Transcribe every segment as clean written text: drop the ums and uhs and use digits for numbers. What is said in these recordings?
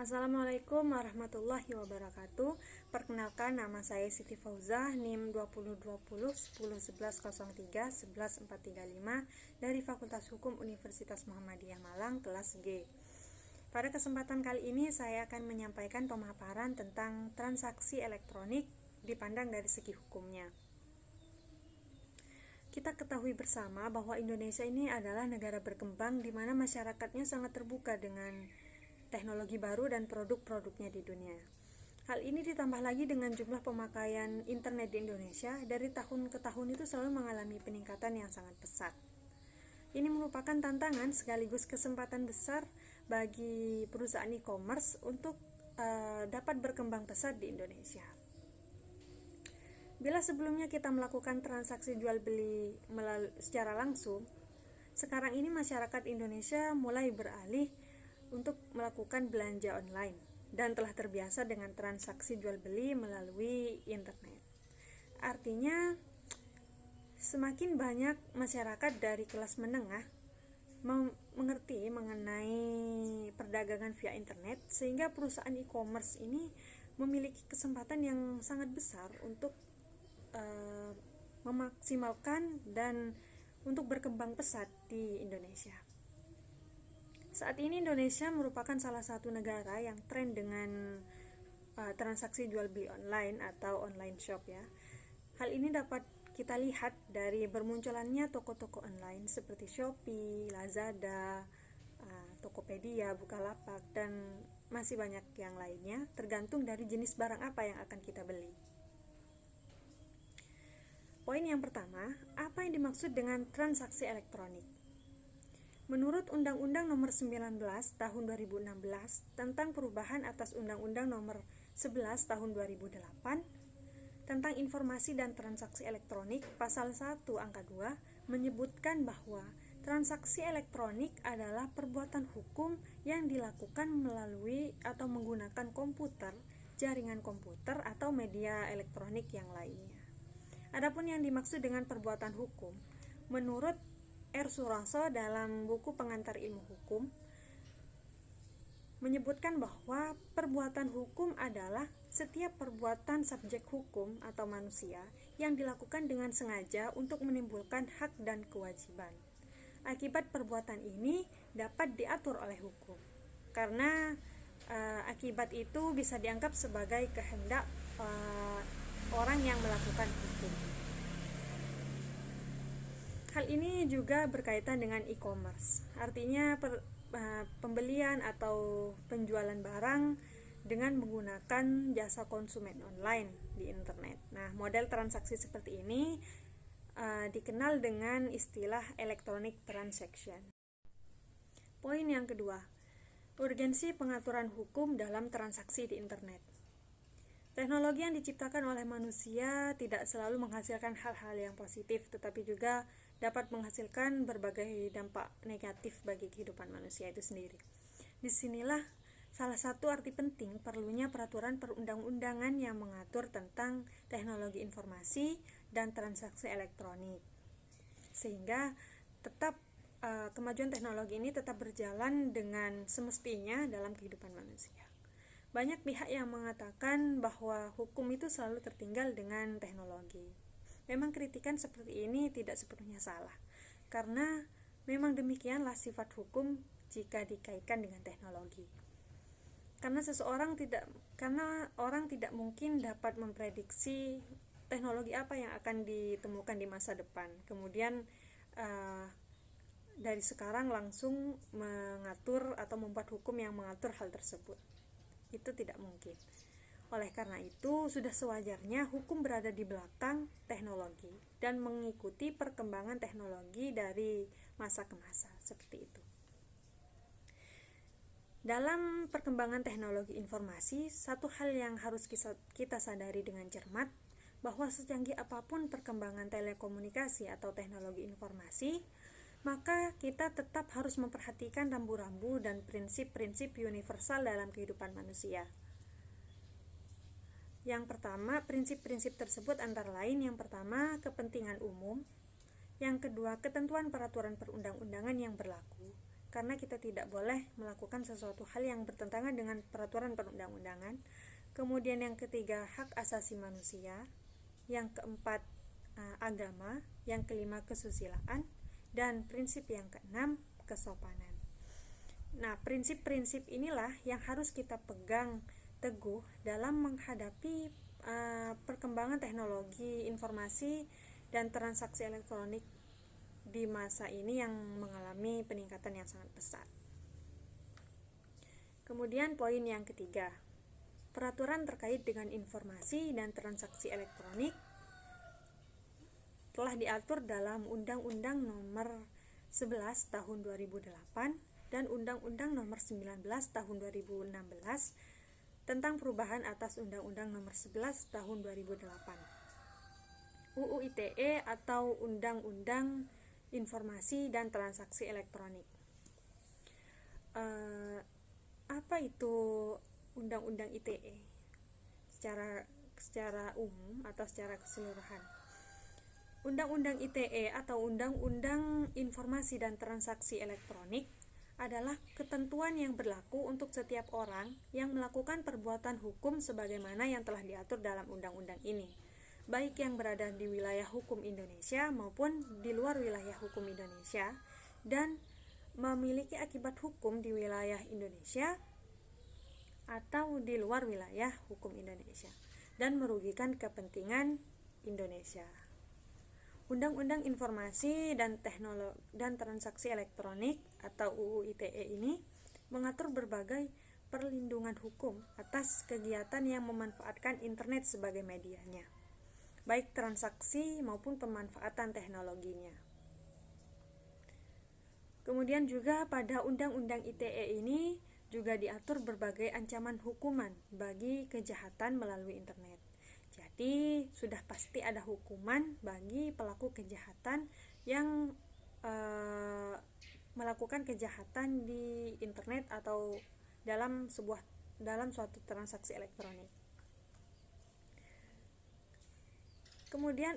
Assalamualaikum warahmatullahi wabarakatuh. Perkenalkan, nama saya Siti Fauzah, NIM 2020 101103 11435 dari Fakultas Hukum Universitas Muhammadiyah Malang, kelas G. Pada kesempatan kali ini saya akan menyampaikan pemaparan tentang transaksi elektronik dipandang dari segi hukumnya. Kita ketahui bersama bahwa Indonesia ini adalah negara berkembang di mana masyarakatnya sangat terbuka dengan teknologi baru dan produk-produknya di dunia. Hal ini ditambah lagi dengan jumlah pemakaian internet di Indonesia dari tahun ke tahun itu selalu mengalami peningkatan yang sangat pesat. Ini merupakan tantangan sekaligus kesempatan besar bagi perusahaan e-commerce untuk dapat berkembang pesat di Indonesia. Bila sebelumnya kita melakukan transaksi jual beli secara langsung, sekarang ini masyarakat Indonesia mulai beralih untuk melakukan belanja online dan telah terbiasa dengan transaksi jual beli melalui internet. Artinya, semakin banyak masyarakat dari kelas menengah mengerti mengenai perdagangan via internet, sehingga perusahaan e-commerce ini memiliki kesempatan yang sangat besar untuk memaksimalkan dan untuk berkembang pesat di Indonesia. Saat ini Indonesia merupakan salah satu negara yang tren dengan transaksi jual beli online atau online shop ya. Hal ini dapat kita lihat dari bermunculannya toko-toko online seperti Shopee, Lazada, Tokopedia, Bukalapak, dan masih banyak yang lainnya, tergantung dari jenis barang apa yang akan kita beli. Poin yang pertama, apa yang dimaksud dengan transaksi elektronik? Menurut Undang-Undang Nomor 19 Tahun 2016 tentang perubahan atas Undang-Undang Nomor 11 Tahun 2008 tentang informasi dan transaksi elektronik, Pasal 1 Angka 2 menyebutkan bahwa transaksi elektronik adalah perbuatan hukum yang dilakukan melalui atau menggunakan komputer, jaringan komputer, atau media elektronik yang lainnya. Adapun yang dimaksud dengan perbuatan hukum, menurut R. Suroso dalam buku Pengantar Ilmu Hukum menyebutkan bahwa perbuatan hukum adalah setiap perbuatan subjek hukum atau manusia yang dilakukan dengan sengaja untuk menimbulkan hak dan kewajiban. Akibat perbuatan ini dapat diatur oleh hukum, karena akibat itu bisa dianggap sebagai kehendak orang yang melakukan hukum. Hal ini juga berkaitan dengan e-commerce, artinya pembelian atau penjualan barang dengan menggunakan jasa konsumen online di internet. Nah, model transaksi seperti ini dikenal dengan istilah electronic transaction. Poin yang kedua, urgensi pengaturan hukum dalam transaksi di internet. Teknologi yang diciptakan oleh manusia tidak selalu menghasilkan hal-hal yang positif, tetapi juga dapat menghasilkan berbagai dampak negatif bagi kehidupan manusia itu sendiri. Disinilah salah satu arti penting perlunya peraturan perundang-undangan yang mengatur tentang teknologi informasi dan transaksi elektronik, sehingga tetap kemajuan teknologi ini tetap berjalan dengan semestinya dalam kehidupan manusia. Banyak pihak yang mengatakan bahwa hukum itu selalu tertinggal dengan teknologi. Memang kritikan seperti ini tidak sepenuhnya salah, karena memang demikianlah sifat hukum jika dikaitkan dengan teknologi. Karena orang tidak mungkin dapat memprediksi teknologi apa yang akan ditemukan di masa depan. Kemudian dari sekarang langsung mengatur atau membuat hukum yang mengatur hal tersebut. Itu tidak mungkin. Oleh karena itu, sudah sewajarnya hukum berada di belakang teknologi dan mengikuti perkembangan teknologi dari masa ke masa, seperti itu. Dalam perkembangan teknologi informasi, satu hal yang harus kita sadari dengan cermat, bahwa secanggih apapun perkembangan telekomunikasi atau teknologi informasi, maka kita tetap harus memperhatikan rambu-rambu dan prinsip-prinsip universal dalam kehidupan manusia. Yang pertama, prinsip-prinsip tersebut antara lain, yang pertama, kepentingan umum, yang kedua, ketentuan peraturan perundang-undangan yang berlaku, karena kita tidak boleh melakukan sesuatu hal yang bertentangan dengan peraturan perundang-undangan. Kemudian yang ketiga, hak asasi manusia. Yang keempat, agama. Yang kelima, kesusilaan. Dan prinsip yang keenam, kesopanan. Nah, prinsip-prinsip inilah yang harus kita pegang teguh dalam menghadapi perkembangan teknologi informasi dan transaksi elektronik di masa ini yang mengalami peningkatan yang sangat pesat. Kemudian poin yang ketiga, peraturan terkait dengan informasi dan transaksi elektronik telah diatur dalam Undang-Undang Nomor 11 Tahun 2008 dan Undang-Undang Nomor 19 Tahun 2016 tentang perubahan atas Undang-Undang Nomor 11 Tahun 2008. UU ITE atau Undang-Undang Informasi dan Transaksi Elektronik. Apa itu Undang-Undang ITE? Secara umum atau secara keseluruhan. Undang-Undang ITE atau Undang-Undang Informasi dan Transaksi Elektronik adalah ketentuan yang berlaku untuk setiap orang yang melakukan perbuatan hukum sebagaimana yang telah diatur dalam undang-undang ini, baik yang berada di wilayah hukum Indonesia maupun di luar wilayah hukum Indonesia, dan memiliki akibat hukum di wilayah Indonesia atau di luar wilayah hukum Indonesia, dan merugikan kepentingan Indonesia. Undang-Undang Informasi dan Teknologi dan Transaksi Elektronik atau UU ITE ini mengatur berbagai perlindungan hukum atas kegiatan yang memanfaatkan internet sebagai medianya, baik transaksi maupun pemanfaatan teknologinya. Kemudian juga pada Undang-Undang ITE ini juga diatur berbagai ancaman hukuman bagi kejahatan melalui internet. Jadi sudah pasti ada hukuman bagi pelaku kejahatan yang melakukan kejahatan di internet atau dalam suatu transaksi elektronik. Kemudian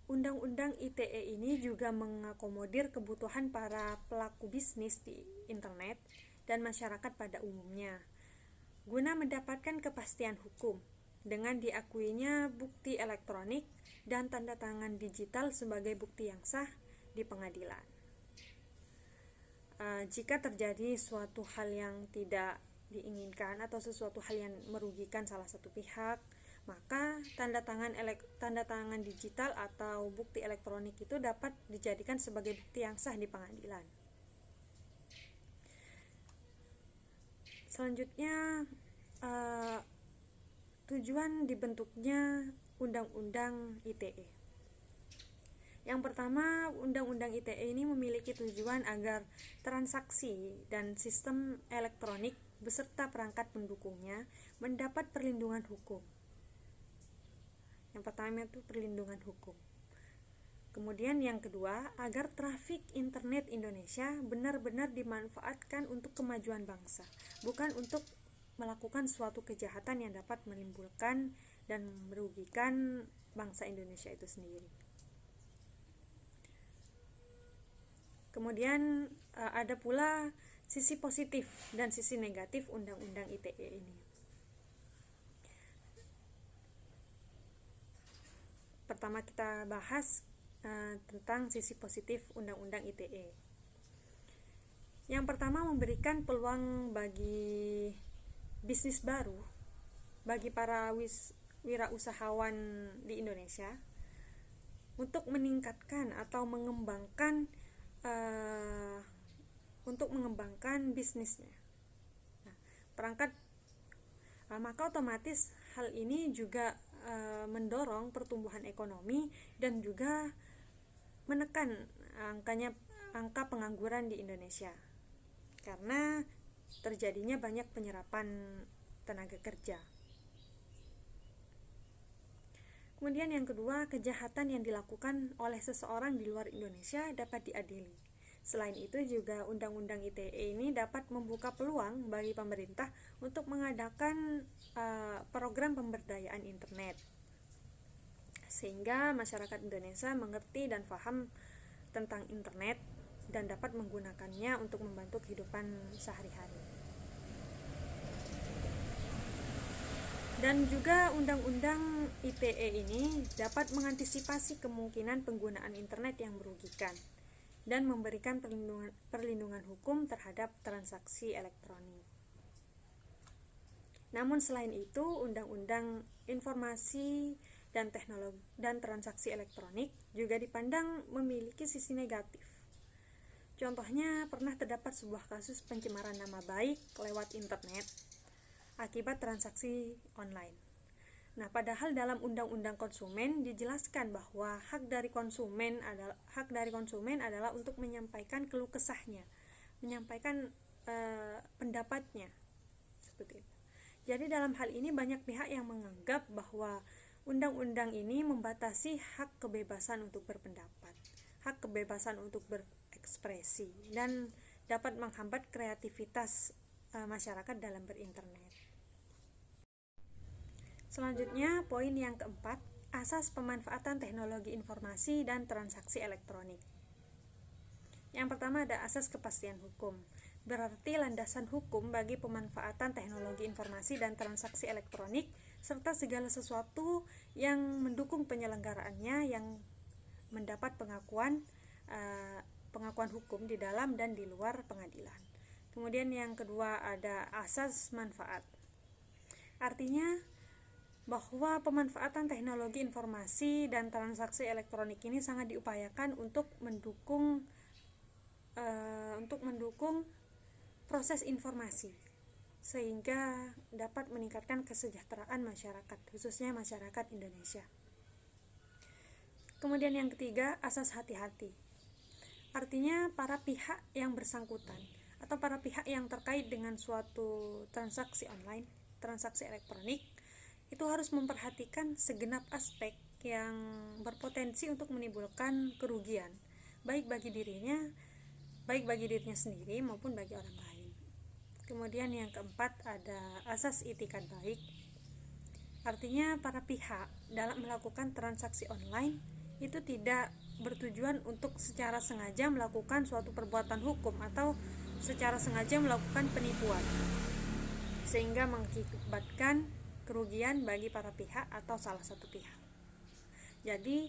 Undang-Undang ITE ini juga mengakomodir kebutuhan para pelaku bisnis di internet dan masyarakat pada umumnya guna mendapatkan kepastian hukum dengan diakuinya bukti elektronik dan tanda tangan digital sebagai bukti yang sah di pengadilan. Jika terjadi suatu hal yang tidak diinginkan atau sesuatu hal yang merugikan salah satu pihak, maka tanda tangan digital atau bukti elektronik itu dapat dijadikan sebagai bukti yang sah di pengadilan. Selanjutnya, tujuan dibentuknya Undang-Undang ITE. Yang pertama, Undang-Undang ITE ini memiliki tujuan agar transaksi dan sistem elektronik beserta perangkat pendukungnya mendapat perlindungan hukum. Yang pertama itu perlindungan hukum. Kemudian yang kedua, agar trafik internet Indonesia benar-benar dimanfaatkan untuk kemajuan bangsa, bukan untuk melakukan suatu kejahatan yang dapat menimbulkan dan merugikan bangsa Indonesia itu sendiri. Kemudian ada pula sisi positif dan sisi negatif Undang-Undang ITE ini. Pertama kita bahas tentang sisi positif Undang-Undang ITE. Yang pertama, memberikan peluang bagi bisnis baru bagi para wirausahawan di Indonesia untuk meningkatkan atau mengembangkan bisnisnya. Maka otomatis hal ini juga mendorong pertumbuhan ekonomi dan juga menekan angka pengangguran di Indonesia, karena terjadinya banyak penyerapan tenaga kerja. Kemudian yang kedua, kejahatan yang dilakukan oleh seseorang di luar Indonesia dapat diadili. Selain itu juga Undang-Undang ITE ini dapat membuka peluang bagi pemerintah untuk mengadakan program pemberdayaan internet, sehingga masyarakat Indonesia mengerti dan paham tentang internet dan dapat menggunakannya untuk membantu kehidupan sehari-hari. Dan juga Undang-Undang ITE ini dapat mengantisipasi kemungkinan penggunaan internet yang merugikan dan memberikan perlindungan hukum terhadap transaksi elektronik. Namun selain itu, Undang-Undang Informasi dan Teknologi dan Transaksi Elektronik juga dipandang memiliki sisi negatif. Contohnya, pernah terdapat sebuah kasus pencemaran nama baik lewat internet akibat transaksi online. Nah, padahal dalam Undang-Undang Konsumen dijelaskan bahwa hak dari konsumen adalah untuk menyampaikan keluh kesahnya, menyampaikan pendapatnya, seperti itu. Jadi dalam hal ini banyak pihak yang menganggap bahwa undang-undang ini membatasi hak kebebasan untuk berpendapat, hak kebebasan untuk berekspresi, dan dapat menghambat kreativitas masyarakat dalam berinternet. Selanjutnya, poin yang keempat, asas pemanfaatan teknologi informasi dan transaksi elektronik. Yang pertama ada asas kepastian hukum. Berarti landasan hukum bagi pemanfaatan teknologi informasi dan transaksi elektronik serta segala sesuatu yang mendukung penyelenggaraannya yang mendapat pengakuan hukum di dalam dan di luar pengadilan. Kemudian yang kedua ada asas manfaat. Artinya bahwa pemanfaatan teknologi informasi dan transaksi elektronik ini sangat diupayakan untuk mendukung proses informasi sehingga dapat meningkatkan kesejahteraan masyarakat, khususnya masyarakat Indonesia. Kemudian yang ketiga, asas hati-hati. Artinya para pihak yang bersangkutan atau para pihak yang terkait dengan suatu transaksi online, transaksi elektronik, itu harus memperhatikan segenap aspek yang berpotensi untuk menimbulkan kerugian, baik bagi dirinya sendiri maupun bagi orang lain. Kemudian yang keempat ada asas itikat baik. Artinya para pihak dalam melakukan transaksi online itu tidak bertujuan untuk secara sengaja melakukan suatu perbuatan hukum atau secara sengaja melakukan penipuan sehingga mengakibatkan kerugian bagi para pihak atau salah satu pihak. Jadi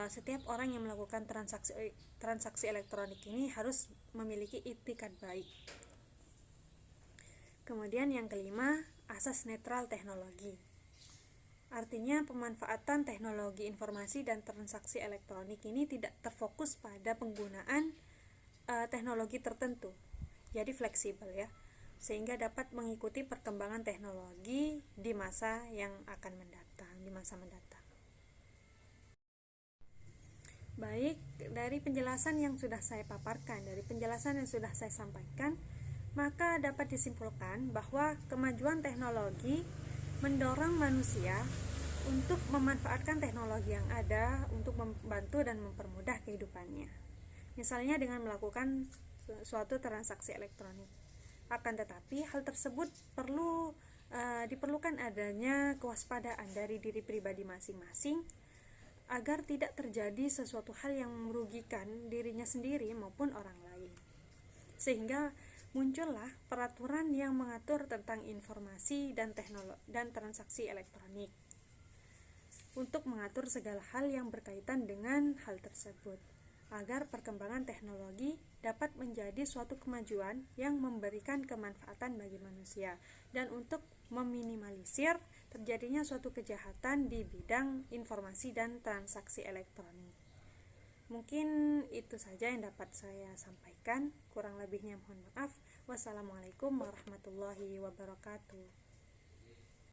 setiap orang yang melakukan transaksi elektronik ini harus memiliki itikat baik. Kemudian yang kelima, asas netral teknologi. Artinya pemanfaatan teknologi informasi dan transaksi elektronik ini tidak terfokus pada penggunaan teknologi tertentu. Jadi fleksibel ya, sehingga dapat mengikuti perkembangan teknologi di masa yang akan mendatang, di masa mendatang. Baik, dari penjelasan yang sudah saya paparkan, dari penjelasan yang sudah saya sampaikan, maka dapat disimpulkan bahwa kemajuan teknologi mendorong manusia untuk memanfaatkan teknologi yang ada untuk membantu dan mempermudah kehidupannya. Misalnya dengan melakukan suatu transaksi elektronik. Akan tetapi hal tersebut diperlukan adanya kewaspadaan dari diri pribadi masing-masing agar tidak terjadi sesuatu hal yang merugikan dirinya sendiri maupun orang lain. Sehingga muncullah peraturan yang mengatur tentang informasi dan transaksi elektronik untuk mengatur segala hal yang berkaitan dengan hal tersebut agar perkembangan teknologi dapat menjadi suatu kemajuan yang memberikan kemanfaatan bagi manusia dan untuk meminimalisir terjadinya suatu kejahatan di bidang informasi dan transaksi elektronik. Mungkin itu saja yang dapat saya sampaikan, kurang lebihnya mohon maaf. Wassalamualaikum warahmatullahi wabarakatuh.